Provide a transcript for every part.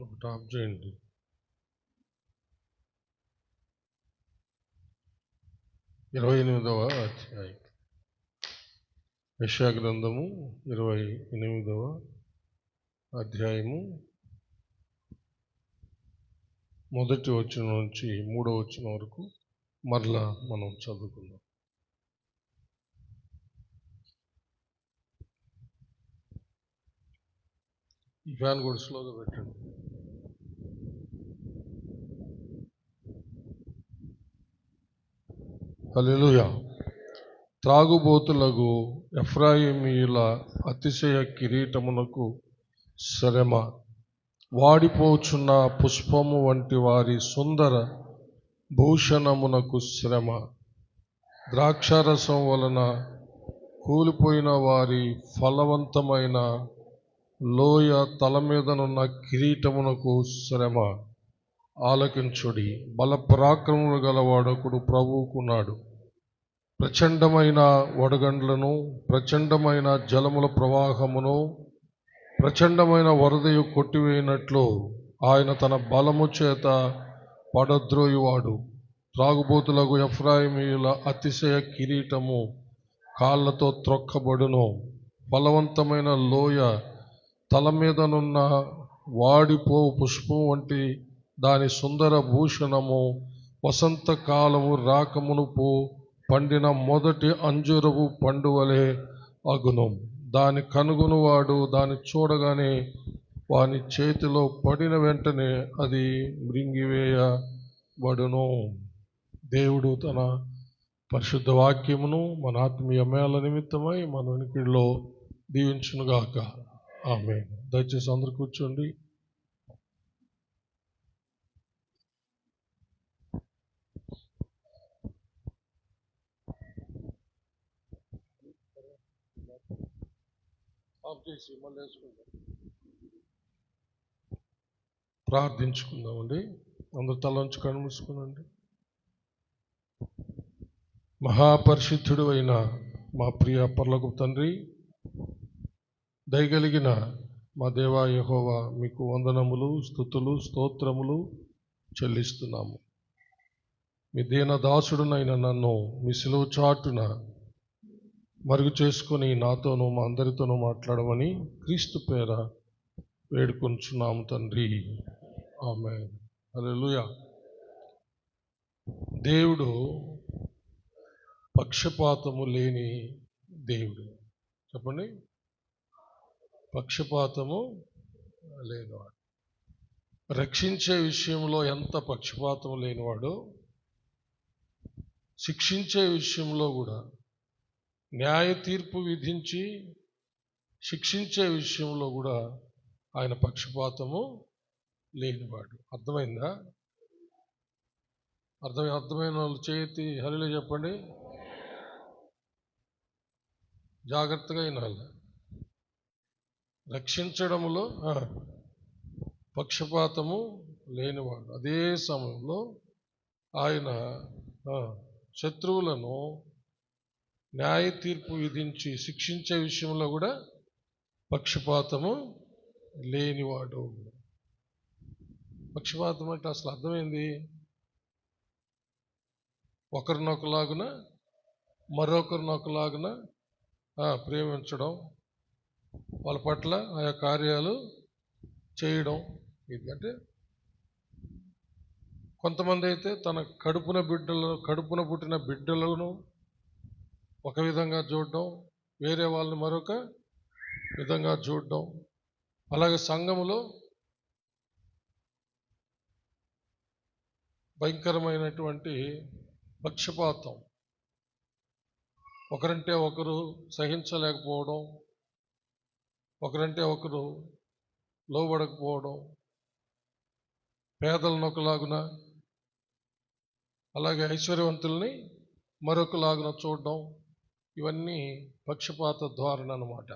ఒకటి ఆఫ్ చేయండి. ఇరవై 28వ అధ్యాయం యెషయా గ్రంథము 28వ అధ్యాయము 1వ వచనం నుంచి 3వ వచనం వరకు మరలా మనం చదువుకుందాం. ఈ ఫ్యాన్ కూడా స్లోగా పెట్టండి. హల్లెలూయా. త్రాగుబోతులకు ఎఫ్రాయిమీయుల అతిశయ కిరీటమునకు శ్రమ, వాడిపోచున్న పుష్పము వంటి వారి సుందర భూషణమునకు శ్రమ, ద్రాక్షారసం వలన కూలిపోయిన వారి ఫలవంతమైన లోయ తల మీదనున్న కిరీటమునకు శ్రమ. ఆలకించుడి, బల పరాక్రమములు గలవాడొకడు ప్రభువుకున్నాడు. ప్రచండమైన వడగండ్లను, ప్రచండమైన జలముల ప్రవాహమును, ప్రచండమైన వరదయు కొట్టివేయినట్లు ఆయన తన బలము చేత పడద్రోయువాడు. త్రాగుబోతులకు ఎఫ్రాయిమీయుల అతిశయ కిరీటము కాళ్ళతో త్రొక్కబడును. ఫలవంతమైన లోయ తల మీదనున్న వాడిపో పుష్పం వంటి దాని సుందర భూషణము వసంతకాలము రాకమునుపు పండిన మొదటి అంజూరపు పండు వలె అగును. దాని కనుగొనువాడు దాన్ని చూడగానే వాని చేతిలో పడిన వెంటనే అది మృంగివేయబడును. దేవుడు తన పరిశుద్ధ వాక్యమును మన ఆత్మీయ మేళ నిమిత్తమై మన వెనుకల్లో దీవించునుగాక. ఆమేన్. దయచేసి అందరూ కూర్చోండి. ప్రార్థించుకుందామండి. అందరు తలంచి కళ్ళు మూసుకునండి. మహాపరిశుద్ధుడు అయిన మా ప్రియ పరలోకపు తండ్రి, దయగలిగిన మా దేవా యెహోవా, మీకు వందనములు, స్తుతులు, స్తోత్రములు చెల్లిస్తున్నాము. మీ దీన దాసుడునైన నన్ను మీ సిలువ చాటున మరుగు చేసుకొని నాతోనూ మా అందరితోనూ మాట్లాడమని క్రీస్తు పేర వేడుకొంచున్నాము తండ్రి. ఆమేన్. హల్లెలూయా. దేవుడు పక్షపాతము లేని దేవుడు. చెప్పండి. పక్షపాతము లేనివాడు. రక్షించే విషయంలో ఎంత పక్షపాతం లేనివాడు, శిక్షించే విషయంలో కూడా, న్యాయ తీర్పు విధించి శిక్షించే విషయంలో కూడా ఆయన పక్షపాతము లేనివాడు. అర్థమైందా? అర్థమైన వాళ్ళు చేతి హల్లెలూయా చెప్పండి. జాగ్రత్తగా వినాలి. రక్షించడంలో పక్షపాతము లేనివాడు. అదే సమయంలో ఆయన శత్రువులను న్యాయ తీర్పు విధించి శిక్షించే విషయంలో కూడా పక్షపాతము లేనివాడు. పక్షపాతం అంటే అసలు అర్థమైంది, ఒకరినొకలాగున మరొకరినొకలాగున ప్రేమించడం, వాళ్ళ పట్ల ఆయా కార్యాలు చేయడం. ఇది అంటే కొంతమంది అయితే తన కడుపున పుట్టిన బిడ్డలను ఒక విధంగా చూడడం, వేరే వాళ్ళని మరొక విధంగా చూడడం. అలాగే సంఘములో భయంకరమైనటువంటి పక్షపాతం, ఒకరంటే ఒకరు సహించలేకపోవడం, ఒకరంటే ఒకరు లోబడకపోవడం, పేదలను ఒకలాగున అలాగే ఐశ్వర్యవంతుల్ని మరొకలాగున చూడడం. ఇవన్నీ పక్షపాత ధోరణి అన్నమాట.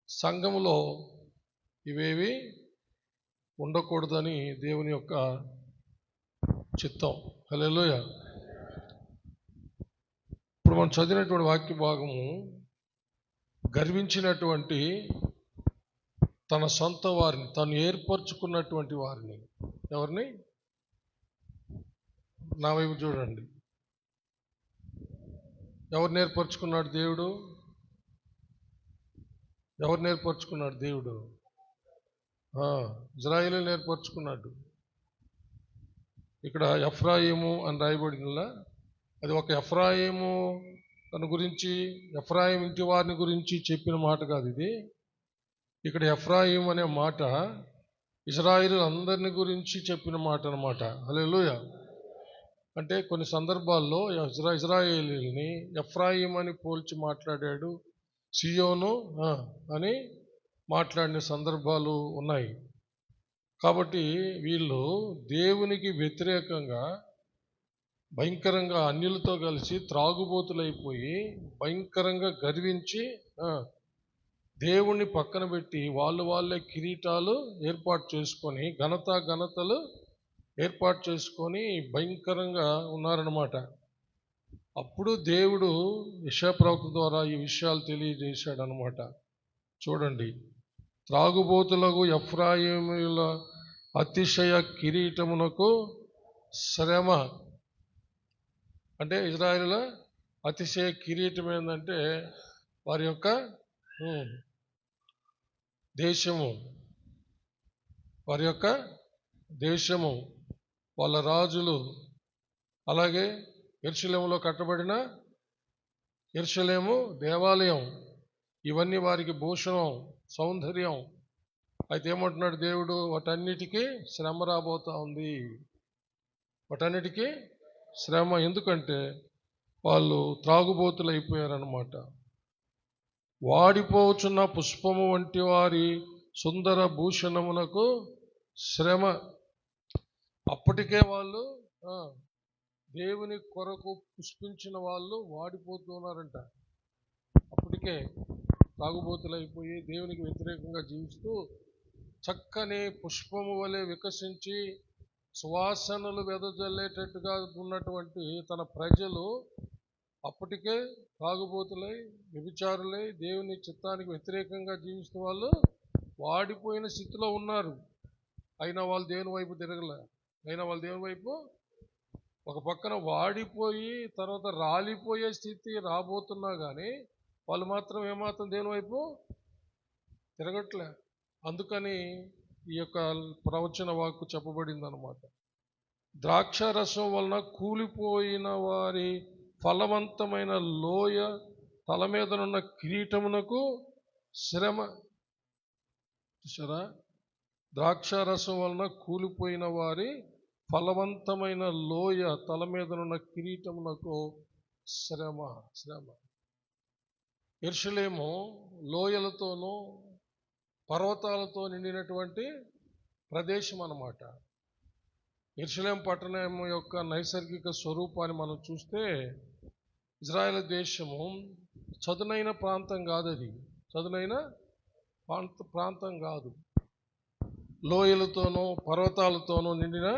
సంఘములో ఇవేవి ఉండకూడదని దేవుని యొక్క చిత్తం. హల్లెలూయా. ఇప్పుడు మనం చదివినటువంటి వాక్య భాగము గర్వించినటువంటి తన సొంత వారిని, తను ఏర్పరచుకున్నటువంటి వారిని. ఎవరిని? నా వైపు చూడండి. ఎవరిని ఏర్పరచుకున్నాడు దేవుడు? ఎవరిని ఏర్పరచుకున్నాడు దేవుడు? ఇజ్రాయేలుని ఏర్పరచుకున్నాడు. ఇక్కడ ఎఫ్రాయిము అని రాయబడినలా, అది ఒక ఎఫ్రాయిము తన గురించి, ఎఫ్రాయిం ఇంటి వారిని గురించి చెప్పిన మాట కాదు ఇది. ఇక్కడ ఎఫ్రాయిం అనే మాట ఇజ్రాయేలు అందరిని గురించి చెప్పిన మాట అన్నమాట. హల్లెలూయా. అంటే కొన్ని సందర్భాల్లో ఇజ్రాయేలీని ఎఫ్రాయిం అని పోల్చి మాట్లాడాడు, సియోను అని మాట్లాడిన సందర్భాలు ఉన్నాయి. కాబట్టి వీళ్ళు దేవునికి వ్యతిరేకంగా భయంకరంగా అన్యులతో కలిసి త్రాగుబోతులైపోయి భయంకరంగా గర్వించి దేవుణ్ణి పక్కన పెట్టి వాళ్ళే కిరీటాలు ఏర్పాటు చేసుకొని ఘనతలు ఏర్పాటు చేసుకొని భయంకరంగా ఉన్నారన్నమాట. అప్పుడు దేవుడు యెషయా ప్రవక్త ద్వారా ఈ విషయాలు తెలియజేశాడు అన్నమాట. చూడండి, త్రాగుబోతులకు ఎఫ్రాయిముల అతిశయ కిరీటమునకు శ్రమ. అంటే ఇజ్రాయేలుల అతిశయ కిరీటం ఏంటంటే వారి యొక్క దేశము, వారి యొక్క దేశము, వాళ్ళ రాజులు, అలాగే యెరూషలేములో కట్టబడిన యెరూషలేము దేవాలయం, ఇవన్నీ వారికి భూషణం, సౌందర్యం. అయితే ఏమంటున్నాడు దేవుడు? వాటన్నిటికీ శ్రమ రాబోతా ఉంది. వాటన్నిటికీ శ్రమ. ఎందుకంటే వాళ్ళు త్రాగుబోతులు అయిపోయారన్నమాట. వాడిపోచున్న పుష్పము వంటి వారి సుందర భూషణమునకు శ్రమ. అప్పటికే వాళ్ళు దేవుని కొరకు పుష్పించిన వాళ్ళు వాడిపోతున్నారంట. అప్పటికే తాగుబోతులైపోయి దేవునికి వ్యతిరేకంగా జీవిస్తూ చక్కని పుష్పము వలె వికసించి సువాసనలు వెదజల్లేటట్టుగా ఉన్నటువంటి తన ప్రజలు అప్పటికే తాగుబోతులై వ్యభిచారులై దేవుని చిత్తానికి వ్యతిరేకంగా జీవిస్తూ వాళ్ళు వాడిపోయిన స్థితిలో ఉన్నారు. అయినా వాళ్ళు దేవుని వైపు తిరగలే. దేవుని వైపు ఒక పక్కన వాడిపోయి తర్వాత రాలిపోయే స్థితి రాబోతున్నా కానీ వాళ్ళు మాత్రం ఏమాత్రం దేవుని వైపు తిరగట్లే. అందుకని ఈ యొక్క ప్రవచన వాక్కు చెప్పబడింది అన్నమాట. ద్రాక్ష రసం వలన కూలిపోయిన వారి ఫలవంతమైన లోయ తల మీదనున్న కిరీటమునకు శ్రమ. చూసారా? ద్రాక్ష రసం వలన కూలిపోయిన వారి ఫలవంతమైన లోయ తల మీదనున్న కిరీటమునకు శ్రమ. యెరూషలేము లోయలతోనూ పర్వతాలతో నిండినటువంటి ప్రదేశం అన్నమాట. యెరూషలేము పట్టణం యొక్క నైసర్గిక స్వరూపాన్ని మనం చూస్తే ఇజ్రాయేల్ దేశము చదునైన ప్రాంతం కాదు. అది చదునైన ప్రాంతం కాదు. లోయలతోనూ పర్వతాలతోనూ నిండిన,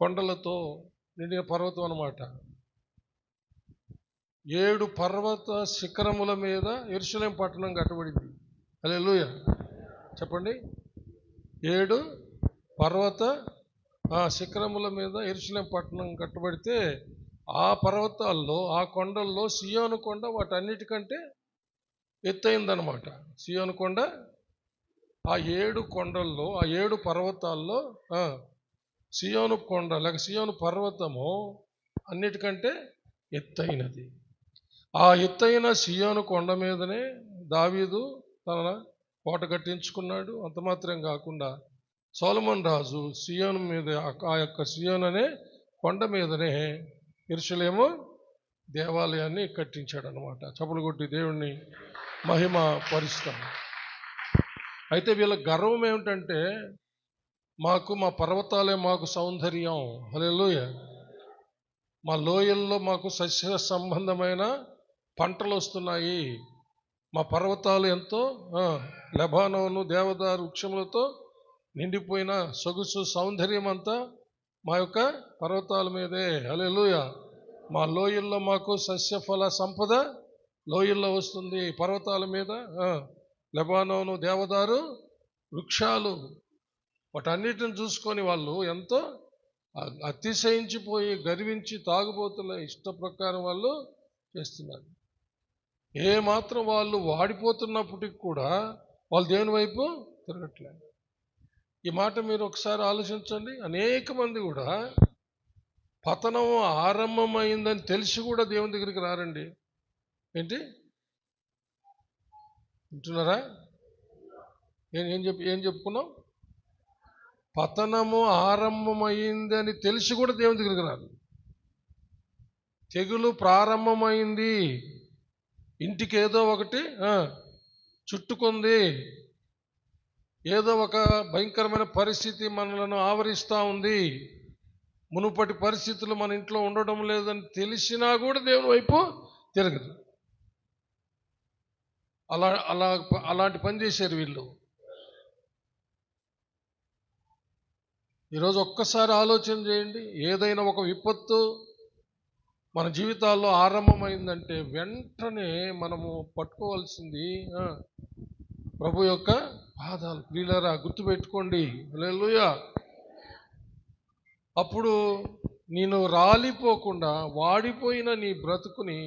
కొండలతో నిండిన పర్వతం అన్నమాట. 7 పర్వత శిఖరముల మీద యెరూషలేము పట్టణం కట్టబడింది. హల్లెలూయా చెప్పండి. 7 పర్వత శిఖరముల మీద యెరూషలేము పట్టణం కట్టబడితే ఆ పర్వతాల్లో, ఆ కొండల్లో సియోను కొండ వాటన్నిటికంటే ఎత్తైందనమాట. సియోను కొండ ఆ 7 కొండల్లో, ఆ 7 పర్వతాల్లో సియోను కొండ లేక సియోను పర్వతము అన్నిటికంటే ఎత్తైనది. ఆ ఎత్తైన సియోను కొండ మీదనే దావీదు తన కోట కట్టించుకున్నాడు. అంత మాత్రం కాకుండా సొలొమోను రాజు సియోను మీద, ఆ యొక్క సియోను అనే కొండ మీదనే యెరూషలేము దేవాలయాన్ని కట్టించాడు అనమాట. చప్పలు కొట్టి దేవుణ్ణి మహిమ పరుస్తాం. అయితే వీళ్ళ గర్వం ఏమిటంటే మా పర్వతాలే మాకు సౌందర్యం. హల్లెలూయా. మా లోయల్లో మాకు సస్య సంబంధమైన పంటలు వస్తున్నాయి. మా పర్వతాలు ఎంతో లెబానోను దేవదారు వృక్షములతో నిండిపోయిన సొగసు సౌందర్యం అంతా మా యొక్క పర్వతాల మీదే. హల్లెలూయా. మా లోయల్లో మాకు సస్యఫల సంపద లోయల్లో వస్తుంది. పర్వతాల మీద లెబానోను దేవదారు వృక్షాలు, వాటన్నిటిని చూసుకొని వాళ్ళు ఎంతో అతిశయించిపోయి గర్వించి తాగుబోతుల ఇష్ట ప్రకారం వాళ్ళు చేస్తున్నారు. ఏ మాత్రం వాళ్ళు వాడిపోతున్నప్పటికి కూడా వాళ్ళు దేవుని వైపు తిరగట్లేదు. ఈ మాట మీరు ఒకసారి ఆలోచించండి. అనేక మంది కూడా పతనం ఆరంభమైందని తెలిసి కూడా దేవుని దగ్గరికి రారండి. ఏంటి వింటున్నారా? ఏం చెప్పుకున్నాం? పతనము ఆరంభమైందని తెలిసి కూడా దేవుని దగ్గరికి రారు. తెగులు ప్రారంభమైంది, ఇంటికి ఏదో ఒకటి చుట్టుకుంది, ఏదో ఒక భయంకరమైన పరిస్థితి మనలను ఆవరిస్తూ ఉంది, మునుపటి పరిస్థితులు మన ఇంట్లో ఉండడం లేదని తెలిసినా కూడా దేవుని వైపు తిరగదు. అలాంటి పని చేశారు వీళ్ళు. ఈరోజు ఒక్కసారి ఆలోచన చేయండి. ఏదైనా ఒక విపత్తు మన జీవితాల్లో ఆరంభమైందంటే వెంటనే మనము పట్టుకోవాల్సింది ప్రభు యొక్క పాదాలు. ప్రియులారా, గుర్తుపెట్టుకోండి. హల్లెలూయా. అప్పుడు నేను రాలిపోకుండా వాడిపోయిన నీ బ్రతుకుని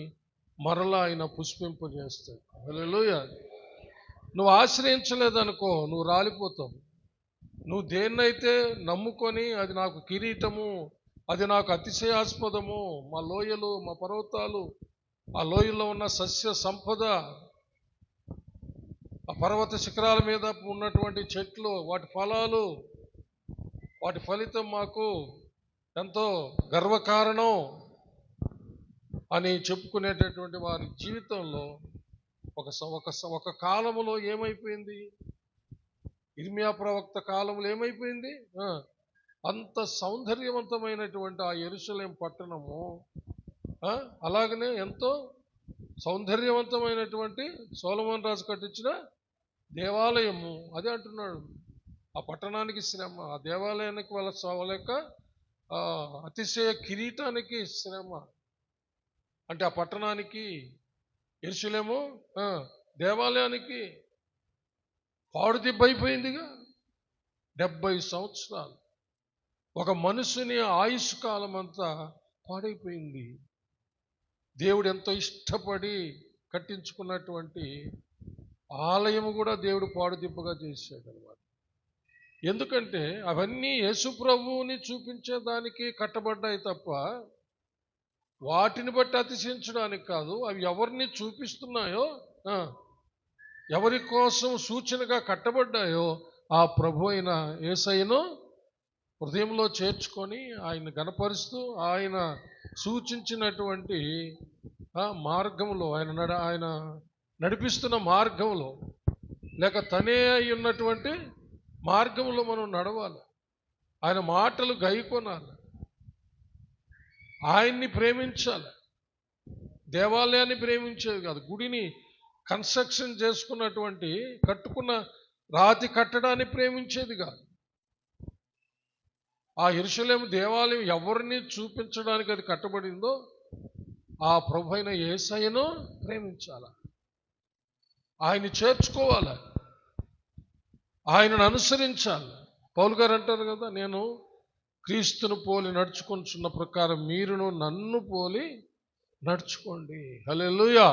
మరలా ఆయన పుష్పింపజేస్తాడు. హల్లెలూయా. నువ్వు ఆశ్రయించలేదనుకో, నువ్వు రాలిపోతావు. నువ్వు దేన్నైతే నమ్ముకొని అది నాకు కిరీటము, అది నాకు అతిశయాస్పదము, మా లోయలు, మా పర్వతాలు, ఆ లోయల్లో ఉన్న సస్య సంపద, ఆ పర్వత శిఖరాల మీద ఉన్నటువంటి చెట్లు, వాటి ఫలాలు, వాటి ఫలితం మాకు ఎంతో గర్వకారణం అని చెప్పుకునేటటువంటి వారి జీవితంలో ఒక కాలములో ఏమైపోయింది? ఇర్మియా ప్రవక్త కాలంలో ఏమైపోయింది? అంత సౌందర్యవంతమైనటువంటి ఆ యెరూషలేము పట్టణము, అలాగనే ఎంతో సౌందర్యవంతమైనటువంటి సొలొమోను రాజు కట్టించిన దేవాలయము. అదే అంటున్నాడు, ఆ పట్టణానికి శ్రమ, ఆ దేవాలయానికి వాళ్ళ యొక్క అతిశయ కిరీటానికి శ్రమ. అంటే ఆ పట్టణానికి, యెరూషలేము దేవాలయానికి పాడుదిబ్బైపోయిందిగా. 70 సంవత్సరాలు ఒక మనుషుని ఆయుష్ కాలం అంతా పాడైపోయింది. దేవుడు ఎంతో ఇష్టపడి కట్టించుకున్నటువంటి ఆలయము కూడా దేవుడు పాడుదిబ్బగా చేశాడు అన్నమాట. ఎందుకంటే అవన్నీ యేసు ప్రభువుని చూపించేదానికి కట్టబడ్డాయి తప్ప వాటిని బట్టి అతిశయించడానికి కాదు. అవి ఎవరిని చూపిస్తున్నాయో, ఎవరి కోసం సూచనగా కట్టబడ్డాయో ఆ ప్రభు అయిన యేసయ్యను హృదయంలో చేర్చుకొని ఆయన గణపరుస్తూ, ఆయన సూచించినటువంటి మార్గంలో, ఆయన నడిపిస్తున్న మార్గంలో, లేక తనే అయి ఉన్నటువంటి మార్గంలో మనం నడవాలి. ఆయన మాటలు గైకొనాలి, ఆయన్ని ప్రేమించాలి. దేవాలయాన్ని ప్రేమించేది కాదు, గుడిని కన్స్ట్రక్షన్ చేసుకున్నటువంటి కట్టుకున్న రాతి కట్టడాన్ని ప్రేమించేది కాదు. ఆ యెరూషలేము దేవాలయం ఎవరిని చూపించడానికి అది కట్టబడిందో ఆ ప్రభు అయిన యేసయ్యను ప్రేమించాలి, ఆయన్ని చేర్చుకోవాలి, ఆయనను అనుసరించాలి. పౌలు గారు అంటారు కదా, నేను క్రీస్తును పోలి నడుచుకుంటున్న ప్రకారం మీరును నన్ను పోలి నడుచుకోండి. హల్లెలూయా.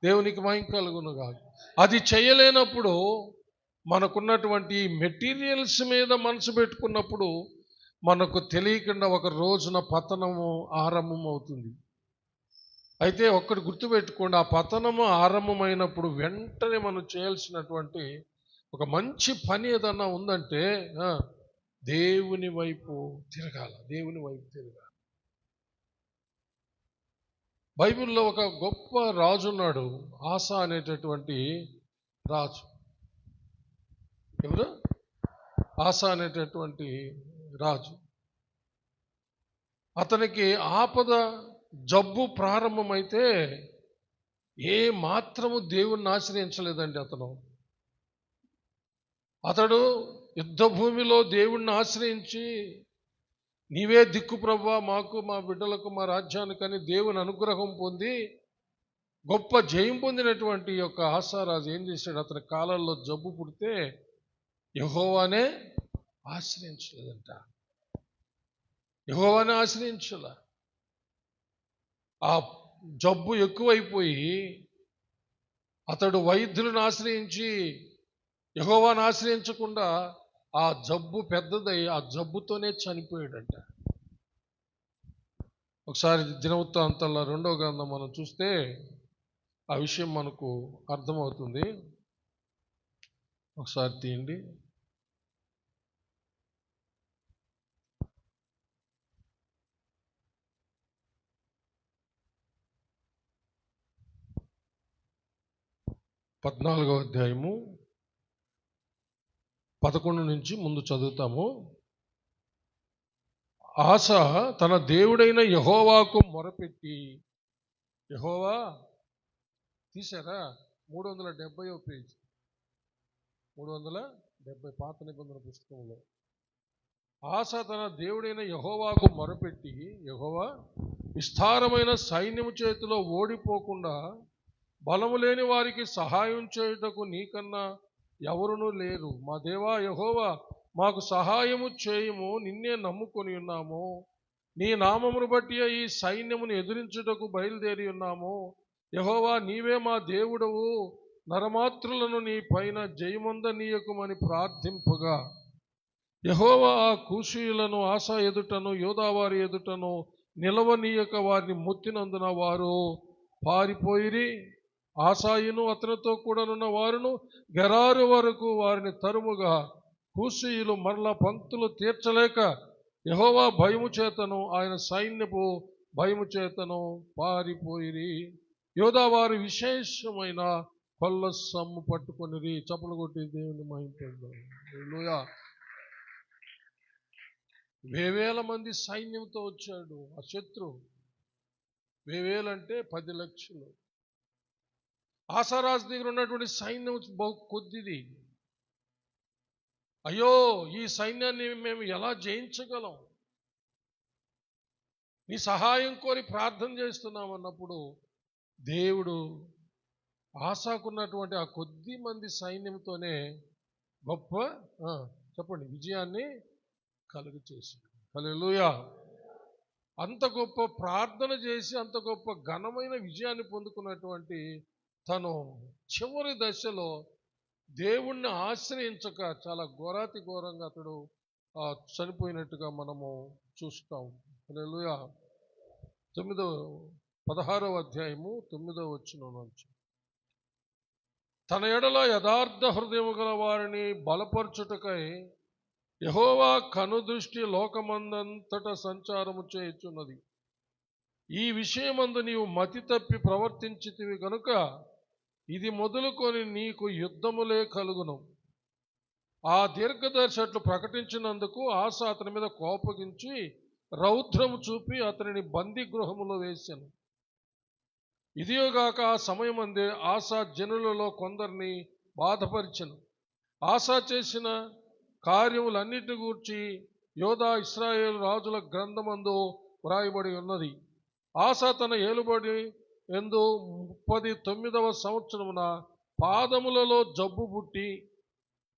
దేవునికి మహిమ కలుగును గాక. అది చేయలేనప్పుడు, మనకున్నటువంటి మెటీరియల్స్ మీద మనసు పెట్టుకున్నప్పుడు మనకు తెలియకుండా ఒక రోజున పతనము ఆరంభం అవుతుంది. అయితే ఒక్కటి గుర్తుపెట్టుకోండి, ఆ పతనము ఆరంభమైనప్పుడు వెంటనే మనం చేయాల్సినటువంటి ఒక మంచి పని ఏదన్నా ఉందంటే దేవుని వైపు తిరగాల. దేవుని వైపు తిరగాలి. బైబిల్లో ఒక గొప్ప రాజు ఉన్నాడు, ఆసా అనేటటువంటి రాజు. ఎవరు? ఆసా అనేటటువంటి రాజు. అతనికి ఆపద, జబ్బు ప్రారంభమైతే ఏ మాత్రము దేవుణ్ణి ఆశ్రయించలేదండి. అతడు యుద్ధ భూమిలో దేవుణ్ణి ఆశ్రయించి, నీవే దిక్కు ప్రభువా మాకు, మా బిడ్డలకు, మా రాజ్యానికని దేవుని అనుగ్రహం పొంది గొప్ప జయం పొందినటువంటి యొక్క ఆసారాజు ఏం చేశాడు? అతని కాలంలో జబ్బు పుడితే యెహోవానే ఆశ్రయించలేదంట. యెహోవానే ఆశ్రయించాల. ఆ జబ్బు ఎక్కువైపోయి అతడు వైద్యులను ఆశ్రయించి యెహోవాను ఆశ్రయించకుండా ఆ జబ్బు పెద్దదై ఆ జబ్బుతోనే చనిపోయాడంట. ఒకసారి దినవృత్తాంతాల 2వ గ్రంథం మనం చూస్తే ఆ విషయం మనకు అర్థమవుతుంది. ఒకసారి తీయండి. పద్నాలుగవ అధ్యాయము 11 నుంచి ముందు చదువుతాము. ఆస తన దేవుడైన యెహోవాకు మొరపెట్టి, యెహోవా తీశారా 370వ పేజీ, 370 పాత నిబంధన పుస్తకంలో. ఆస తన దేవుడైన యెహోవాకు మొరపెట్టి, యెహోవా విస్తారమైన సైన్యము చేతిలో ఓడిపోకుండా బలము లేని వారికి సహాయం చేయుటకు నీకన్నా ఎవరునూ లేరు. మా దేవా యెహోవా మాకు సహాయము చేయము, నిన్నే నమ్ముకొని ఉన్నాము. నీ నామమును బట్టి ఈ సైన్యమును ఎదిరించుటకు బయలుదేరి ఉన్నాము. యెహోవా నీవే మా దేవుడవు, నరమాత్రులను నీ పైన జయమొందనీయకుమని ప్రార్థింపగా, యెహోవా ఆ కూషీయులను ఆస ఎదుటను యోదావారి ఎదుటను నిలవనీయక వారిని ముత్తినందున వారు పారిపోయిరి. ఆసాయును అతనితో కూడానున్న వారును గెరారు వరకు వారిని తరుముగా కూషీయులు మరలా పంక్తులు తీర్చలేక యెహోవా భయము చేతను ఆయన సైన్యపు భయము చేతను పారిపోయిరి. యోదావారు విశేషమైన కొల్ల సొమ్ము పట్టుకొనిరి. చప్పలు కొట్టి దేవుని మహింపేద్దాం. హల్లెలూయా. వేవేల మంది సైన్యంతో వచ్చాడు ఆ శత్రువు. వేవేలంటే 10 లక్షలు. ఆసారాజు దగ్గర ఉన్నటువంటి సైన్యం బహు కొద్దిది. అయ్యో, ఈ సైన్యాన్ని మేము ఎలా జయించగలం? నీ సహాయం కోరి ప్రార్థన చేస్తున్నాం అన్నప్పుడు దేవుడు ఆసాకున్నటువంటి ఆ కొద్ది మంది సైన్యంతోనే గొప్ప చెప్పండి విజయాన్ని కలుగు చేశాడు. హల్లెలూయా. అంత గొప్ప ప్రార్థన చేసి అంత గొప్ప ఘనమైన విజయాన్ని పొందుకున్నటువంటి తను చివరి దశలో దేవుణ్ణి ఆశ్రయించక చాలా ఘోరాతి ఘోరంగా అతడు చనిపోయినట్టుగా మనము చూస్తాం. హల్లెలూయా. 16వ అధ్యాయము 9వ వచనం నుంచి, తన ఎడల యథార్థ హృదయము గల వారిని బలపరచుటకై యెహోవా కనుదృష్టి లోకమందంతట సంచారము చేయుచున్నది. ఈ విషయమందు నీవు మతి తప్పి ప్రవర్తించితివి గనుక ఇది మొదలుకొని నీకు యుద్ధములే కలుగును. ఆ దీర్ఘదర్శట్లు ప్రకటించినందుకు ఆస అతని మీద కోపగించి రౌద్రము చూపి అతనిని బందీ గృహములో వేశాను. ఇదియోగాక ఆ సమయమందే ఆస జనులలో కొందరిని బాధపరిచెను. ఆస చేసిన కార్యములన్నిటిని గూర్చి యోధా ఇశ్రాయేలు రాజుల గ్రంథమందు వ్రాయబడి ఉన్నది. ఆస తన ఏలుబడి ఎందు 39వ సంవత్సరమున పాదములలో జబ్బు పుట్టి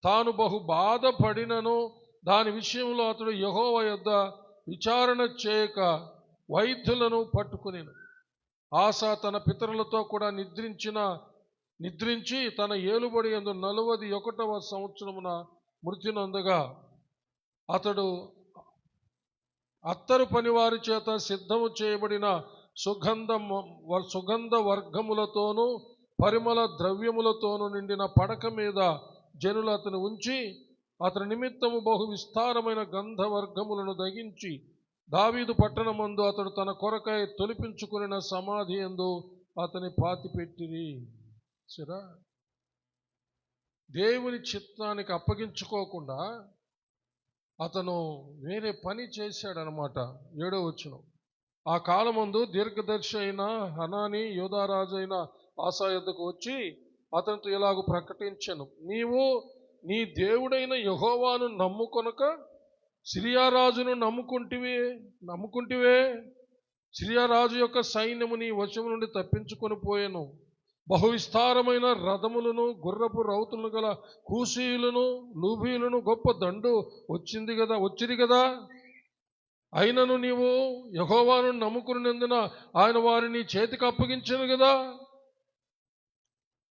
తాను బహు బాధపడినను దాని విషయంలో అతడు యెహోవా యొద్ద విచారణ చేయక వైద్యులను పట్టుకునేను. ఆస తన పితరులతో కూడా నిద్రించి తన ఏలుబడి యందు 41వ సంవత్సరమున మృతి నొందగా అతడు అత్తరు పనివారి చేత సిద్ధము చేయబడిన సుగంధ వర్గములతోనూ పరిమళ ద్రవ్యములతోనూ నిండిన పడక మీద జనులు అతను ఉంచి అతని నిమిత్తము బహు విస్తారమైన గంధవర్గములను దగించి దావీదు పట్టణమందు అతడు తన కొరకై తొలిపించుకున్న సమాధి యందు అతని పాతిపెట్టిరి. సరే, దేవుని చిత్తానికి అప్పగించుకోకుండా అతను వేరే పని చేశాడనమాట. 7వ వచనం, ఆ కాలమందు దీర్ఘదర్శి అయిన హనాని యోధారాజు అయిన ఆసా యొద్దకు వచ్చి అతనితో ఇలాగూ ప్రకటించెను, నీవు నీ దేవుడైన యెహోవాను నమ్ముకొనక సిరియా రాజును నమ్ముకుంటివే. సిరియా రాజు యొక్క సైన్యము నీ వశము నుండి తప్పించుకొని పోయెను. బహువిస్తారమైన రథములను గుర్రపు రౌతులను గల కూసీయులను లూబీలను గొప్ప దండు వచ్చింది కదా. అయినను నీవు యెహోవాను నమ్ముకున్నందున ఆయన వారిని చేతికి అప్పగించను కదా.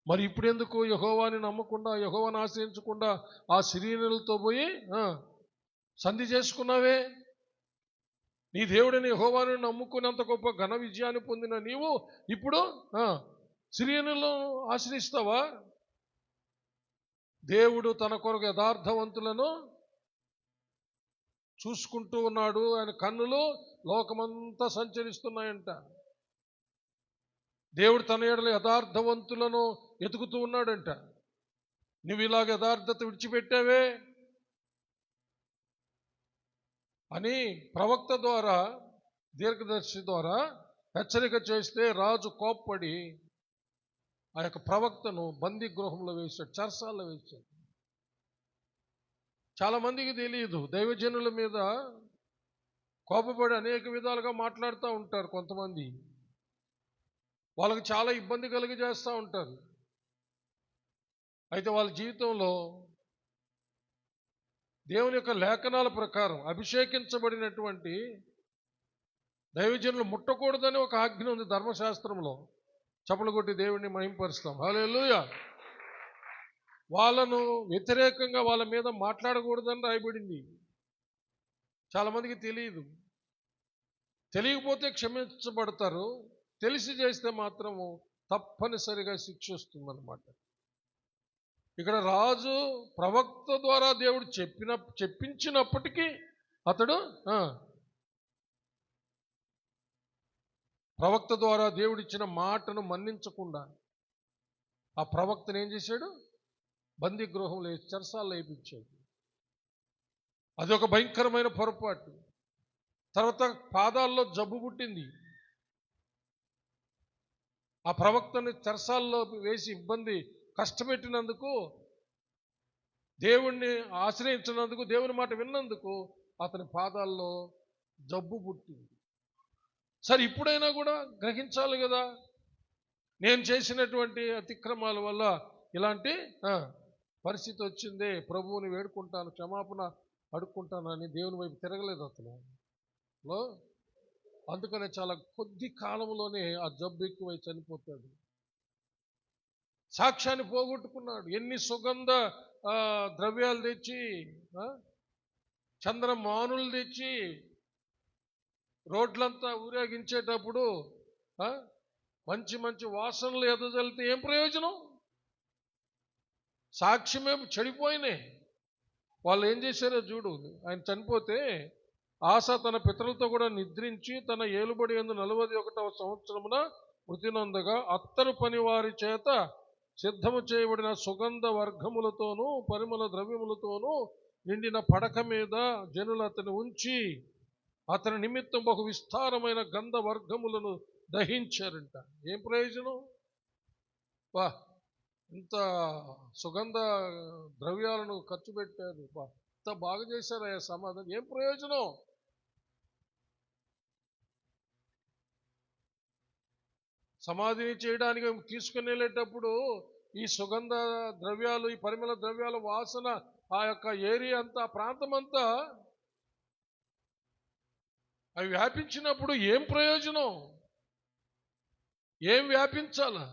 మరి ఇప్పుడెందుకు యెహోవాని నమ్మకుండా, యెహోవాను ఆశ్రయించకుండా ఆ సిరియనులతో పోయి సంధి చేసుకున్నావే? నీ దేవుడిని యెహోవాను నమ్ముకున్నంత గొప్ప ఘన విజయాన్ని పొందిన నీవు ఇప్పుడు సిరియనులను ఆశ్రయిస్తావా? దేవుడు తన కొరకు యథార్థవంతులను చూసుకుంటూ ఉన్నాడు. ఆయన కన్నులు లోకమంతా సంచరిస్తున్నాయంట. దేవుడు తన ఎడల యథార్థవంతులను ఎతుకుతూ ఉన్నాడంట. నువ్వు ఇలాగ యథార్థత విడిచిపెట్టావే అని ప్రవక్త ద్వారా, దీర్ఘదర్శి ద్వారా హెచ్చరిక చేస్తే రాజు కోప్పడి ఆ యొక్క ప్రవక్తను బందీ గృహంలో వేశాడు, చెరసాల్లో వేశాడు. చాలామందికి తెలియదు, దైవజనుల మీద కోపపడి అనేక విధాలుగా మాట్లాడుతూ ఉంటారు కొంతమంది. వాళ్ళకి చాలా ఇబ్బంది కలిగజేస్తూ ఉంటారు. అయితే వాళ్ళ జీవితంలో దేవుని యొక్క లేఖనాల ప్రకారం అభిషేకించబడినటువంటి దైవజనులు ముట్టకూడదని ఒక ఆజ్ఞ ఉంది ధర్మశాస్త్రంలో. చప్పలు కొట్టి దేవుడిని మహింపరుస్తాం. హల్లెలూయా. వాళ్ళను వ్యతిరేకంగా వాళ్ళ మీద మాట్లాడకూడదని రాయబడింది. చాలామందికి తెలియదు. తెలియకపోతే క్షమించబడతారు, తెలిసి చేస్తే మాత్రము తప్పనిసరిగా శిక్ష వస్తుందన్నమాట. ఇక్కడ రాజు ప్రవక్త ద్వారా దేవుడు చెప్పించినప్పటికీ అతడు ప్రవక్త ద్వారా దేవుడిచ్చిన మాటను మన్నించకుండా ఆ ప్రవక్తను ఏం చేశాడు? బందీ గృహంలో చెరసాల్లో వేయించాడు. అది ఒక భయంకరమైన పొరపాటు. తర్వాత పాదాల్లో జబ్బు పుట్టింది. ఆ ప్రవక్తని చెరసాల్లో వేసి ఇబ్బంది కష్టపెట్టినందుకు, దేవుణ్ణి ఆశ్రయించినందుకు, దేవుని మాట విన్నందుకు అతని పాదాల్లో జబ్బు పుట్టింది. సరే, ఇప్పుడైనా కూడా గ్రహించాలి కదా, నేను చేసినటువంటి అతిక్రమాల వల్ల ఇలాంటి పరిస్థితి వచ్చిందే, ప్రభువుని వేడుకుంటాను, క్షమాపణ అడుక్కుంటానని దేవుని వైపు తిరగలేదు అతను. అందుకనే చాలా కొద్ది కాలంలోనే ఆ జబ్బు ఎక్కువై చనిపోతాడు. సాక్ష్యాన్ని పోగొట్టుకున్నాడు. ఎన్ని సుగంధ ద్రవ్యాలు తెచ్చి, చంద్రమానులు తెచ్చి రోడ్లంతా ఊరేగించేటప్పుడు మంచి మంచి వాసనలు ఎదజల్లితే ఏం ప్రయోజనం? సాక్ష్యమే చెడిపోయినాయి. వాళ్ళు ఏం చేశారో చూడు. ఆయన చనిపోతే ఆస తన పితరులతో కూడా నిద్రించి తన ఏలుబడి యందు 41వ సంవత్సరమున మృతి నొందగా అత్తరు పని వారి చేత సిద్ధము చేయబడిన సుగంధ వర్గములతోనూ పరిమళ ద్రవ్యములతోనూ నిండిన పడక మీద జనులు అతను ఉంచి అతని నిమిత్తం బహు విస్తారమైన గంధ వర్గములను దహించారంట. ఏం ప్రయోజనం? ఇంత సుగంధ ద్రవ్యాలను ఖర్చు పెట్టారు, ఇంత బాగా చేశారు ఆ సమాధానం, ఏం ప్రయోజనం? సమాధిని చేయడానికి తీసుకుని వెళ్ళేటప్పుడు ఈ సుగంధ ద్రవ్యాలు, ఈ పరిమళ ద్రవ్యాల వాసన ఆ యొక్క ఏరియా అంతా, ప్రాంతం అంతా అవి వ్యాపించినప్పుడు ఏం ప్రయోజనం? ఏం వ్యాపించాలా?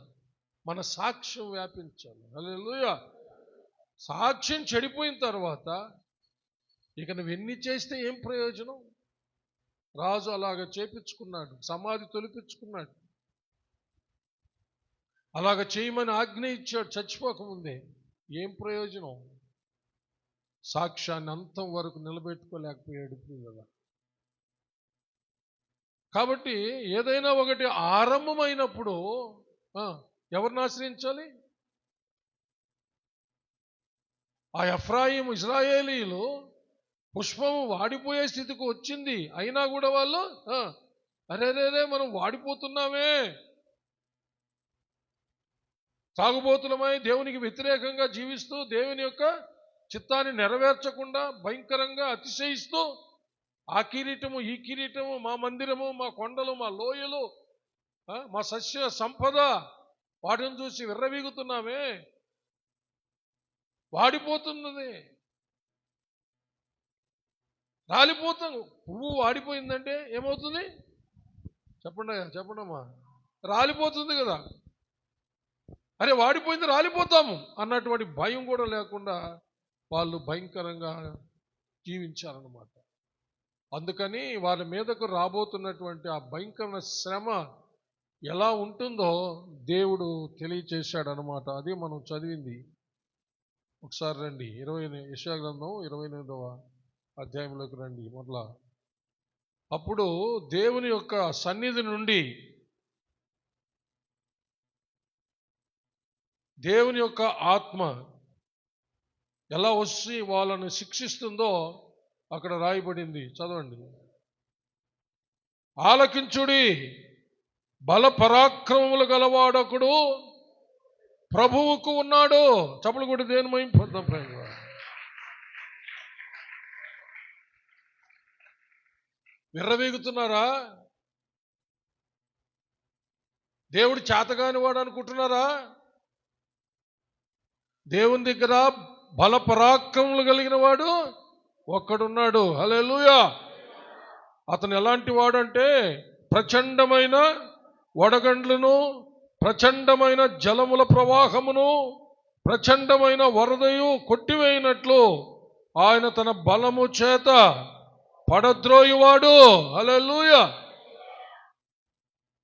మన సాక్ష్యం వ్యాపించాలి. హల్లెలూయా. సాక్ష్యం చెడిపోయిన తర్వాత ఇక నువ్వు ఎన్ని చేస్తే ఏం ప్రయోజనం? రాజు అలాగ చేపించుకున్నాడు, సమాధి తొలిపించుకున్నాడు. అలాగ చేయమని ఆజ్ఞ ఇచ్చాడు చచ్చిపోకముందే. ఏం ప్రయోజనం? సాక్ష్యాన్ని అంతం వరకు నిలబెట్టుకోలేకపోయాడు ప్రియులారా. కాబట్టి ఏదైనా ఒకటి ఆరంభమైనప్పుడు ఎవరిని ఆశ్రయించాలి? ఆ ఎఫ్రాయిము ఇశ్రాయేలీలు పుష్పము వాడిపోయే స్థితికి వచ్చింది. అయినా కూడా వాళ్ళు అరేరేరే మనం వాడిపోతున్నామే, తాగుబోతులమై దేవునికి వ్యతిరేకంగా జీవిస్తూ దేవుని యొక్క చిత్తాన్ని నెరవేర్చకుండా భయంకరంగా అతిశయిస్తూ ఆ కిరీటము ఈ కిరీటము, మా మందిరము, మా కొండలు, మా లోయలు, మా సస్య సంపద వాటిని చూసి విర్రవీగుతున్నామే, వాడిపోతున్నది, రాలిపోతాం. పువ్వు వాడిపోయిందంటే ఏమవుతుంది? చెప్పండమ్మా, రాలిపోతుంది కదా. అరే వాడిపోయింది, రాలిపోతాము అన్నటువంటి భయం కూడా లేకుండా వాళ్ళు భయంకరంగా జీవించారన్నమాట. అందుకని వారి మీదకు రాబోతున్నటువంటి ఆ భయంకరమైన శ్రమ ఎలా ఉంటుందో దేవుడు తెలియచేశాడు అనమాట. అది మనం చదివింది. ఒకసారి రండి, యెషయా గ్రంథం 28వ అధ్యాయంలోకి రండి. మొదల అప్పుడు దేవుని యొక్క సన్నిధి నుండి, దేవుని యొక్క ఆత్మ ఎలా వచ్చి వాళ్ళను శిక్షిస్తుందో అక్కడ రాయబడింది. చదవండి. ఆలకించుడి, బల పరాక్రమములు గలవాడొకడు ప్రభువుకు ఉన్నాడు. చప్పలు కొట్టి దేని మహిమ పొందాం. విర్రవీగుతున్నారా? దేవుడు చేతగాని వాడు అనుకుంటున్నారా? దేవుని దగ్గర బల పరాక్రమములు కలిగిన వాడు ఒక్కడున్నాడు. హల్లెలూయా. అతను ఎలాంటి వాడంటే ప్రచండమైన వడగండ్లను, ప్రచండమైన జలముల ప్రవాహమును, ప్రచండమైన వరదయు కొట్టివేయినట్లు ఆయన తన బలము చేత పడద్రోయువాడు. హల్లెలూయా.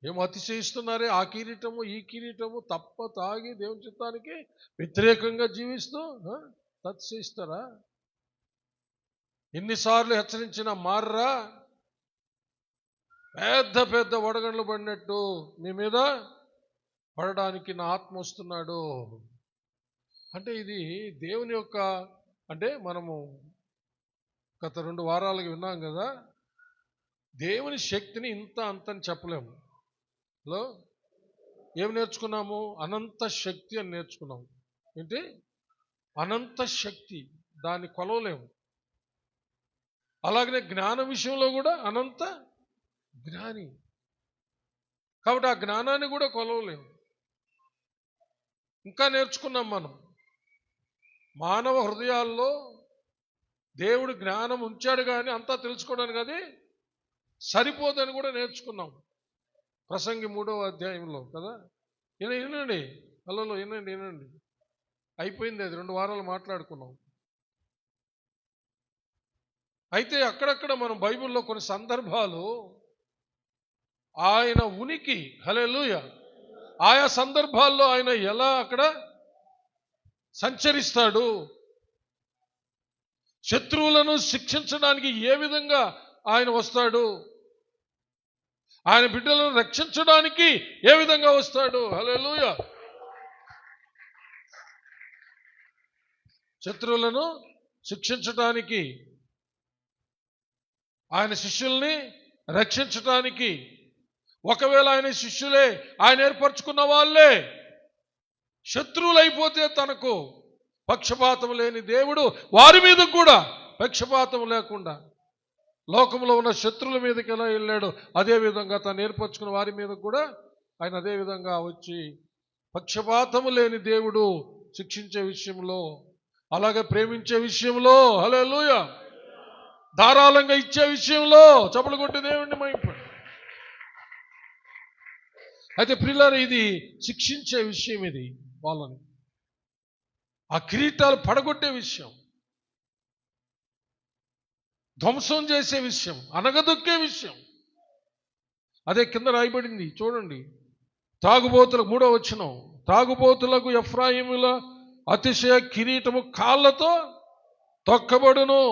ఏం అతిశయిస్తున్నారే? ఆ కిరీటము ఈ కిరీటము తప్ప తాగి దేవుని చిత్తానికి వ్యతిరేకంగా జీవిస్తూ అతిశయిస్తారా? ఎన్నిసార్లు హెచ్చరించినా మారరా? పెద్ద పెద్ద వడగండ్లు పడినట్టు మీ మీద పడడానికి నా ఆత్మ వస్తున్నాడు అంటే ఇది దేవుని యొక్క, అంటే మనము గత 2 వారాలుగా విన్నాం కదా, దేవుని శక్తిని ఇంత అంతని చెప్పలేము. హలో, ఏం నేర్చుకున్నాము? అనంత శక్తి అని నేర్చుకున్నాము. ఏంటి? అనంత శక్తి, దాన్ని కొలవలేము. అలాగనే జ్ఞాన విషయంలో కూడా అనంత జ్ఞాని, కాబట్టి ఆ జ్ఞానాన్ని కూడా కొలవలేము. ఇంకా నేర్చుకున్నాం మనం, మానవ హృదయాల్లో దేవుడు జ్ఞానం ఉంచాడు కానీ అంతా తెలుసుకోవడానికి అది సరిపోదని కూడా నేర్చుకున్నాం. ప్రసంగి 3వ అధ్యాయంలో కదా. వినండి, అల్లలో వినండి. అయిపోయింది అది, 2 వారాలు మాట్లాడుకున్నాం. అయితే అక్కడక్కడ మనం బైబిల్లో కొన్ని సందర్భాలు ఆయన ఉనికి, హల్లెలూయా, ఆయా సందర్భాల్లో ఆయన ఎలా అక్కడ సంచరిస్తాడు, శత్రువులను శిక్షించడానికి ఏ విధంగా ఆయన వస్తాడు, ఆయన బిడ్డలను రక్షించడానికి ఏ విధంగా వస్తాడు. హల్లెలూయా. శత్రువులను శిక్షించడానికి, ఆయన శిష్యుల్ని రక్షించటానికి, ఒకవేళ ఆయన శిష్యులే, ఆయన ఏర్పరచుకున్న వాళ్ళే శత్రువులైపోతే తనకు పక్షపాతం లేని దేవుడు వారి మీద కూడా పక్షపాతం లేకుండా లోకంలో ఉన్న శత్రువుల మీదకి ఎలా వెళ్ళాడు, అదేవిధంగా తను ఏర్పరచుకున్న వారి మీద కూడా ఆయన అదే విధంగా వచ్చి పక్షపాతము లేని దేవుడు శిక్షించే విషయంలో, అలాగే ప్రేమించే విషయంలో, హల్లెలూయా, ధారాళంగా ఇచ్చే విషయంలో చప్పలు కొట్టి దేవుణ్ణి మహింపండి. అయితే ప్రియులారా, ఇది శిక్షించే విషయం, ఇది వాళ్ళని ఆ కిరీటాలు పడగొట్టే విషయం, ధ్వంసం చేసే విషయం, అనగదొక్కే విషయం. అదే కింద రాయబడింది చూడండి. తాగుబోతులకు 3వ వచనం, తాగుబోతులకు ఎఫ్రాయిముల అతిశయ కిరీటము కాళ్ళతో తొక్కబడును,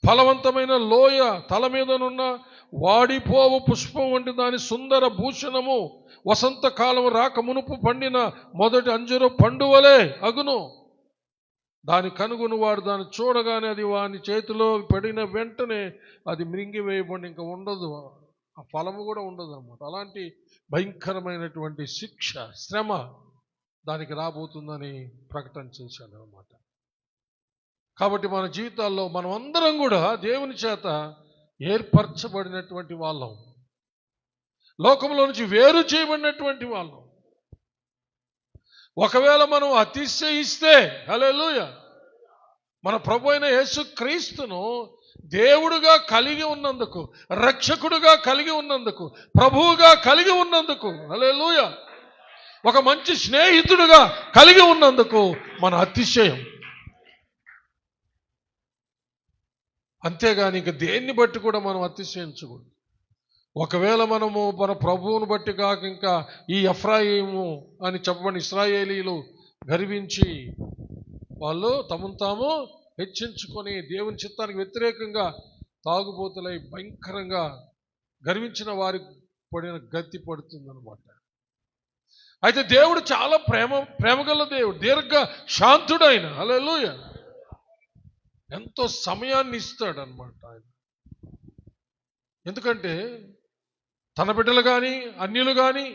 ఫలవంతమైన లోయ తల మీదనున్న వాడిపోవు పుష్పం వంటి దాని సుందర భూషణము వసంతకాలం రాక మునుపు పండిన మొదటి అంజూర పండు వలె అగును. దాని కనుగొను వాడు దాన్ని చూడగానే అది వాని చేతిలో పడిన వెంటనే అది మృంగివేయబడి ఇంకా ఉండదు, ఆ ఫలము కూడా ఉండదు అన్నమాట. అలాంటి భయంకరమైనటువంటి శిక్ష, శ్రమ దానికి రాబోతుందని ప్రకటన చేశాడు అన్నమాట. కాబట్టి మన జీవితాల్లో మనం అందరం కూడా దేవుని చేత ఏర్పరచబడినటువంటి వాళ్ళం, లోకంలో నుంచి వేరు చేయబడినటువంటి వాళ్ళం. ఒకవేళ మనం అతిశయిస్తే, హల్లెలూయా, మన ప్రభు అయిన యేసు క్రీస్తును దేవుడుగా కలిగి ఉన్నందుకు, రక్షకుడుగా కలిగి ఉన్నందుకు, ప్రభువుగా కలిగి ఉన్నందుకు, హల్లెలూయా, ఒక మంచి స్నేహితుడుగా కలిగి ఉన్నందుకు మన అతిశయం. అంతేగాని ఇంక దేన్ని బట్టి కూడా మనం అతిశయించకూడదు. ఒకవేళ మనము మన ప్రభువును బట్టి కాక ఇంకా ఈ ఎఫ్రాయిము అని చెప్పబడిన ఇశ్రాయేలీలు గర్వించి వాళ్ళు తమను తాము హెచ్చించుకొని దేవుని చిత్తానికి వ్యతిరేకంగా తాగుబోతులై భయంకరంగా గర్వించిన వారికి పడిన గతి పడుతుందన్నమాట. అయితే దేవుడు చాలా ప్రేమగల దేవుడు, దీర్ఘ శాంతుడైన, హల్లెలూయా, ఎంతో సమయాన్ని ఇస్తాడు అన్నమాట ఆయన. ఎందుకంటే తన బిడ్డలు కానీ అన్యులు కానీ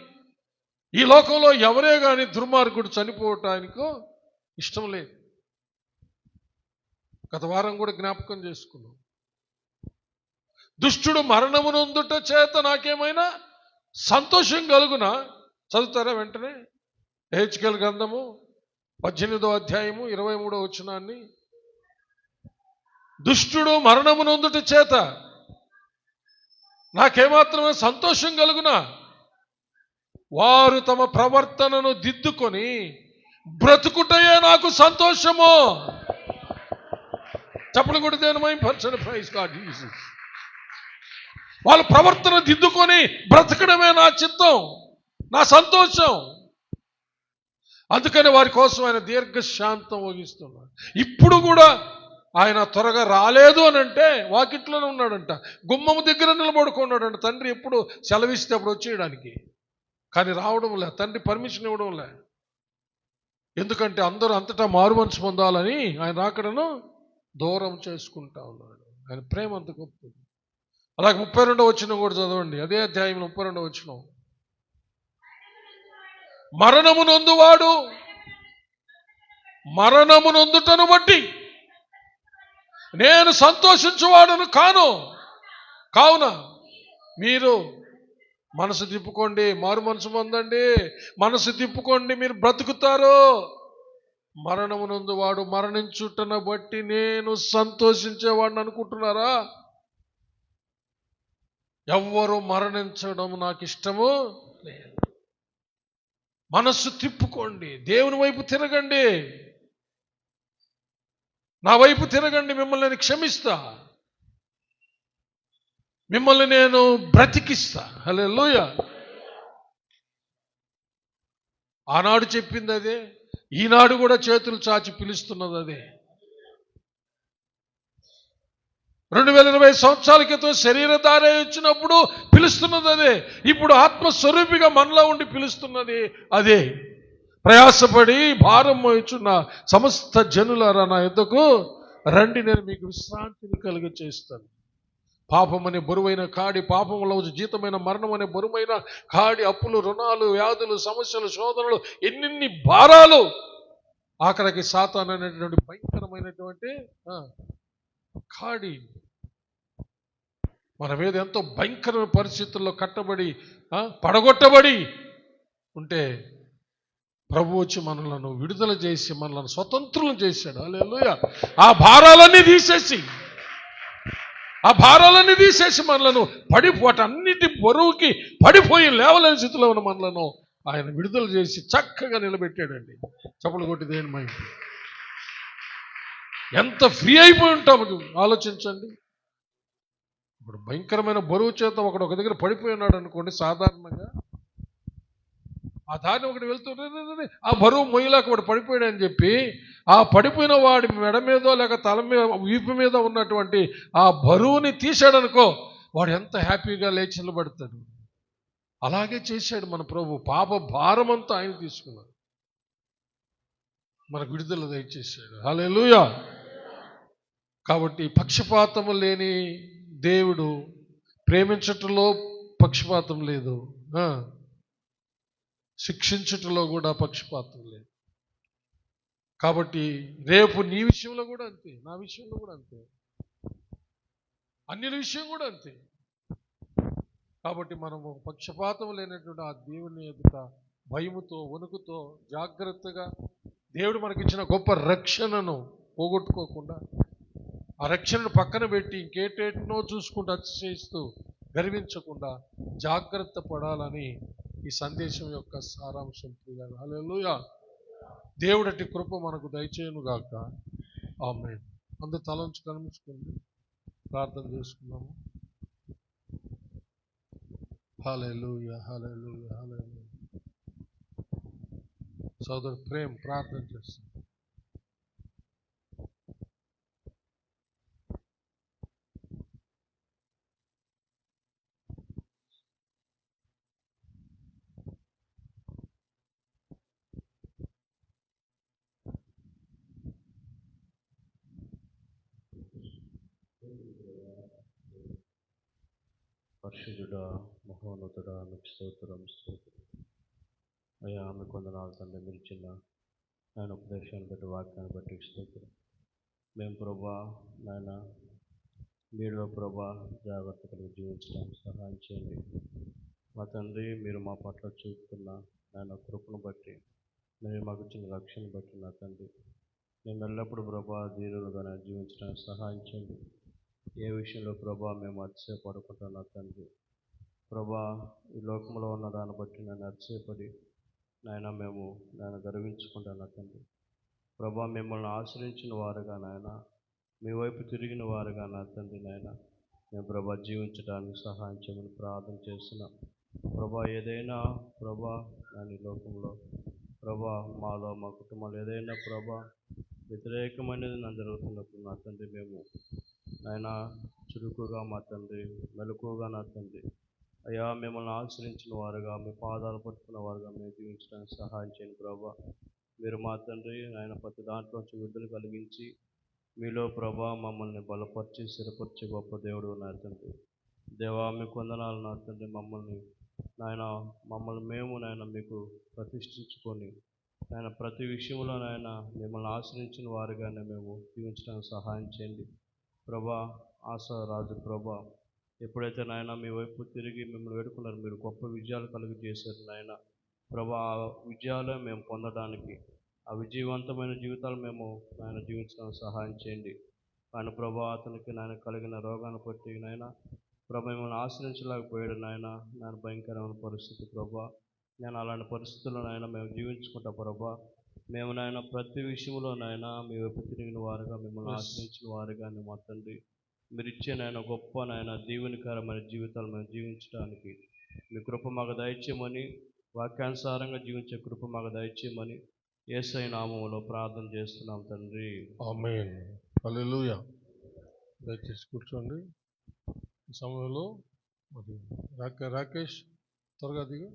ఈ లోకంలో ఎవరే కానీ దుర్మార్గుడు చనిపోవటానికో ఇష్టం లేదు. గత వారం కూడా జ్ఞాపకం చేసుకున్నాం. దుష్టుడు మరణమునందుట చేత నాకేమైనా సంతోషం కలుగునా? చదువుతారా వెంటనే యెహెజ్కేలు గ్రంథము 18వ అధ్యాయము 23వ వచనాన్ని. దుష్టుడు మరణమునందుట చేత నాకేమాత్రమే సంతోషం కలుగునా? వారు తమ ప్రవర్తనను దిద్దుకొని బ్రతుకుటయే నాకు సంతోషము. చప్పలు కూడా దేనిమై పర్సన్ ప్రైజ్ గాడ్ జీసస్. వాళ్ళ ప్రవర్తన దిద్దుకొని బ్రతకడమే నా చిత్తం, నా సంతోషం. అందుకని వారి కోసం ఆయన దీర్ఘశాంతం వహిస్తున్నాడు. ఇప్పుడు కూడా ఆయన త్వరగా రాలేదు అని అంటే వాకిట్లోనే ఉన్నాడంట, గుమ్మము దగ్గర నిలబడుకున్నాడంట. తండ్రి ఎప్పుడు సెలవిస్తే అప్పుడు వచ్చేయడానికి, కానీ రావడం లే, తండ్రి పర్మిషన్ ఇవ్వడం లే. ఎందుకంటే అందరూ అంతటా మారు మనసు పొందాలని ఆయన రాకడను దూరం చేసుకుంటా ఉన్నాడు. ఆయన ప్రేమ అంత గొప్పది. అలాగే 32వ వచనం కూడా చదవండి, అదే అధ్యాయంలో 32వ వచనం. మరణమునందువాడు మరణమునందుటను బట్టి నేను సంతోషించువాడను కాను. కావున మీరు మనసు తిప్పుకోండి, మారు మనసు పొందండి, మనసు తిప్పుకోండి, మీరు బ్రతుకుతారు. మరణమునందు వాడు మరణించుటను బట్టి నేను సంతోషించేవాడిని అనుకుంటున్నారా? ఎవ్వరు మరణించడం నాకు ఇష్టము లేదు. మనస్సు తిప్పుకోండి, దేవుని వైపు తిరగండి, నా వైపు తిరగండి, మిమ్మల్ని నేను క్షమిస్తా, మిమ్మల్ని నేను బ్రతికిస్తా. హల్లెలూయా. ఆనాడు చెప్పింది అదే, ఈనాడు కూడా చేతులు చాచి పిలుస్తున్నది అదే. 2020 సంవత్సరాల క్రితం శరీరధారే వచ్చినప్పుడు పిలుస్తున్నది అదే, ఇప్పుడు ఆత్మస్వరూపిగా మనలో ఉండి పిలుస్తున్నది అదే. ప్రయాసపడి భారం మోయుచున్న సమస్త జనులారా నా యొద్దకు రండి, నేను మీకు విశ్రాంతిని కలుగ చేస్తాను. పాపం అనే బరువైన కాడి, పాపంలో జీతమైన మరణం అనే బరువైన కాడి, అప్పులు, రుణాలు, వ్యాధులు, సమస్యలు, శోధనలు, ఎన్నెన్ని భారాలు, ఆఖరికి సాతాను అనేటువంటి భయంకరమైనటువంటి కాడి మన మీద ఎంతో భయంకరమైన పరిస్థితుల్లో కట్టబడి పడగొట్టబడి ఉంటే ప్రభు వచ్చి మనలను విడుదల చేసి మనలను స్వతంత్రులను చేశాడు. హల్లెలూయా. ఆ భారాలన్నీ తీసేసి మనలను వాటన్నిటి బరువుకి పడిపోయి లేవలేని స్థితిలో ఉన్న మనలను ఆయన విడుదల చేసి చక్కగా నిలబెట్టాడండి. చప్పలు కొట్టి దేని మైండ్ ఎంత ఫ్రీ అయిపోయి ఉంటాము ఆలోచించండి. ఇప్పుడు భయంకరమైన బరువు చేత ఒక దగ్గర పడిపోయి ఉన్నాడు అనుకోండి, సాధారణంగా ఆ దారిని ఒకటి వెళ్తుంటే ఆ బరువు మొయ్యలేక వాడు పడిపోయాడు అని చెప్పి ఆ పడిపోయిన వాడి మెడ మీదో లేక తల మీద వీపు మీద ఉన్నటువంటి ఆ బరువుని తీసాడనుకో, వాడు ఎంత హ్యాపీగా లేచి నిలబడతాడు. అలాగే చేశాడు మన ప్రభు. పాప భారం అంతా ఆయన తీసుకున్నాడు, మనకు విడుదల దయచేశాడు. హల్లెలూయా. కాబట్టి పక్షపాతము లేని దేవుడు, ప్రేమించటంలో పక్షపాతం లేదు, శిక్షించటంలో కూడా పక్షపాతం లేదు. కాబట్టి రేపు నీ విషయంలో కూడా అంతే, నా విషయంలో కూడా అంతే, అన్యుల విషయం కూడా అంతే. కాబట్టి మనము పక్షపాతం లేనటువంటి ఆ దేవుని ఎదుట భయముతో, వణుకుతో, జాగ్రత్తగా దేవుడు మనకిచ్చిన గొప్ప రక్షణను పోగొట్టుకోకుండా, ఆ రక్షణను పక్కన పెట్టి ఇంకేటేటినో చూసుకుంటూ అతిశయిస్తూ గర్వించకుండా జాగ్రత్త పడాలని ఈ సందేశం యొక్క సారాంశం. హల్లెలూయా. దేవుడటి కృప మనకు దయచేయును గాక. ఆమేన్. అందరూ తలంచి కనిపించుకోండి, ప్రార్థన చేసుకున్నాము. హల్లెలూయా, హల్లెలూయా, హల్లెలూయా. సోదరు ప్రేమ్ ప్రార్థన చేస్తాం. పరిశుద్ధుడా, మహోన్నతుడా, మీకు స్తోత్రం. అయ్యా మీకు వందనాలు తండ్రి. మీరు ఇచ్చిన ఆయన ఉపదేశాన్ని బట్టి, వాక్యాన్ని బట్టి స్తోత్రం. మేము ప్రభా నాయన మీలో ప్రభా జాగ్రత్త కలిగి జీవించడానికి సహాయం చేయండి. మా తండ్రి, మీరు మా పట్ల చూపుతున్న నాయన కృపను బట్టి, మీరు మాకు ఇచ్చిన రక్షణ బట్టి నా తండ్రి, మేము ఎల్లప్పుడూ ప్రభా ధీరులుగా జీవించడానికి సహాయం చేయండి. ఏ విషయంలో ప్రభా మేము అతిశయపడుకుంటాం నా తండ్రి. ప్రభా ఈ లోకంలో ఉన్న దాన్ని బట్టి నన్ను అతిశయపడి మేము గర్వించుకుంటాను నా తండ్రి. ప్రభా మిమ్మల్ని ఆశ్రయించిన వారుగా మీ వైపు తిరిగిన వారుగా నా తండ్రి మేము ప్రభా జీవించడానికి సహాయం చేయమని ప్రార్థన చేస్తున్నాం. ప్రభా ఏదైనా ప్రభా ఈ లోకంలో ప్రభా మాలో మా కుటుంబాలు ఏదైనా ప్రభా వ్యతిరేకమైనది జరుగుతున్నప్పుడు నా తండ్రి, మేము చురుకుగా మా తండ్రి, మెలకుగా నా తండ్రి అయ్యా మిమ్మల్ని ఆశ్రయించిన వారుగా, మీ పాదాలు పట్టుకున్న వారుగా మేము జీవించడానికి సహాయం చేయండి ప్రభా. మీరు మా తండ్రి ప్రతి దాంట్లోంచి విడుదల కలిగించి మీలో ప్రభా మమ్మల్ని బలపరిచి స్థిరపరిచి గొప్ప దేవుడు ఉన్నారు తండ్రి. దేవా మీకు వందనాలు నా తండ్రి. మమ్మల్ని మేము మీకు ప్రతిష్ఠించుకొని ప్రతి విషయంలో మిమ్మల్ని ఆశ్రయించిన వారుగానే మేము జీవించడానికి సహాయం చేయండి ప్రభా. ఆశారాజు ప్రభా, ఎప్పుడైతే మీ వైపు తిరిగి మిమ్మల్ని వేడుకున్నారు, మీరు గొప్ప విజయాలు కలుగు చేశారు ప్రభా. ఆ విజయాలే మేము పొందడానికి, ఆ విజయవంతమైన జీవితాలు మేము జీవించడానికి సహాయం చేయండి. కానీ ప్రభా అతనికి కలిగిన రోగాన్ని బట్టి ప్రభా మిమ్మల్ని ఆశ్రయించలేకపోయాడు భయంకరమైన పరిస్థితి ప్రభా. అలాంటి పరిస్థితుల్లో మేము జీవించుకుంటా ప్రభా. మేము ప్రతి విషయంలో మీ వైపు తిరిగిన వారుగా, మిమ్మల్ని ఆశ్రయించిన వారుగా మా తండ్రి, మీరు ఇచ్చే గొప్ప దీవెనకరమైన జీవితాలు మేము జీవించడానికి మీ కృప మాకు దయచేయమని, వాక్యానుసారంగా జీవించే కృప మాకు దయచేయమని యేసయ్య నామములో ప్రార్థన చేస్తున్నాం తండ్రి. ఆమేన్. హల్లెలూయా. దయచేసి కూర్చోండి. ఈ సమయంలో మరి రాకేష్ త్వరగా దిగు.